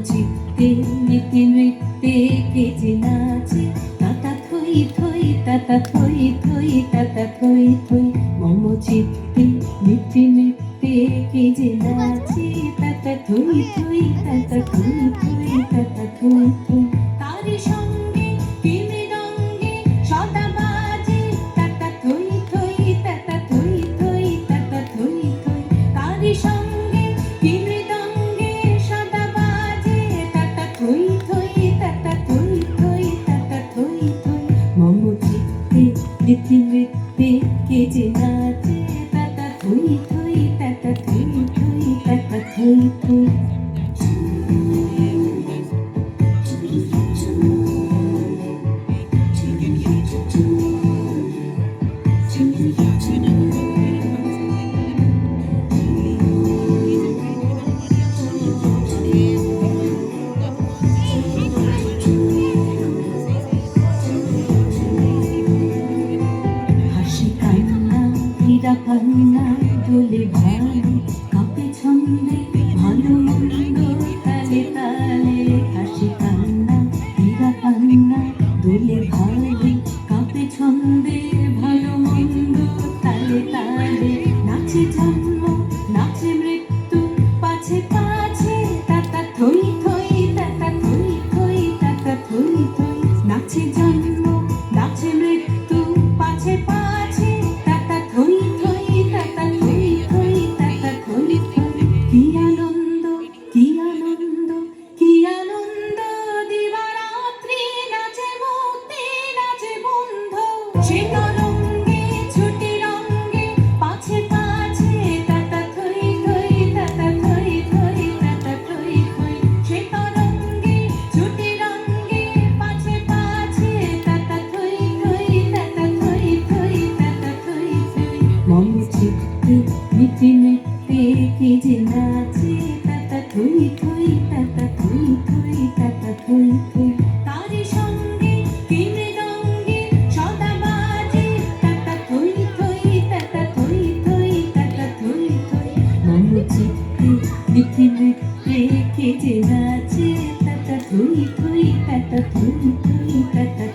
চিত্তে নীতি নৃত্যে কে যে নাচে তাতা থই থই তাতা থই থই তাতা থই থই মম চিত্তে নীতি নৃত্যে কে যে নাচে তাতা থই থই তাতা থই থই তাতা থই থই তারি সঙ্গে কি মৃদঙ্গে সদা বাজে তাতা থই থই তাতা থই থই তাতা থই থই তারি সঙ্গে কি মৃদঙ্গে সদা বাজে তাতা থই থই তাতা থই থই তাতা থই থই মম চিত্তে নীতি নৃত্যে কে যে নাচে তাতা থই থই তাতা থই থই তাতা থই থই কান্না দোলে ভালো কাপে ছন্দে ভালো মন্দ তালে তালে হাসি কান্না হীরা কান্না দোলে ভালো কাপে ছন্দে ভালো মন্দ তালে তালে নাচে জন্ম নাচে মৃত্যু পাছে পাছে তাতা থই থই তাতা থই থই তাতা থই থই নাচে জন্ম নাচে মৃত্যু পাছে পাছে তাতা থই থই তাতা থই থই তাতা থই থই কি আনন্দ কি আনন্দ কি আনন্দ দিবারাত্রি নাচে মুক্তি নাচে বন্ধ সে তরঙ্গে ছুটি রঙ্গে পাছে পাছে তাতা থই থই তাতা থই থই তাতা থই থই সে তরঙ্গে ছুটি রঙ্গে পাছে পাছে তাতা থই থই তাতা থই থই তাতা থই থই মম চিত্তে নীতি নৃত্যে কে যে নাচে তাতা থই থই তাতা থই থই তাতা থই থই তারি সঙ্গে কি মৃদঙ্গে সদা বাজে তাতা থই থই তাতা থই থই তাতা থই থই মম চিত্তে নীতি নৃত্যে কে যে নাচে তাতা থই থই তাতা থই থই তাতা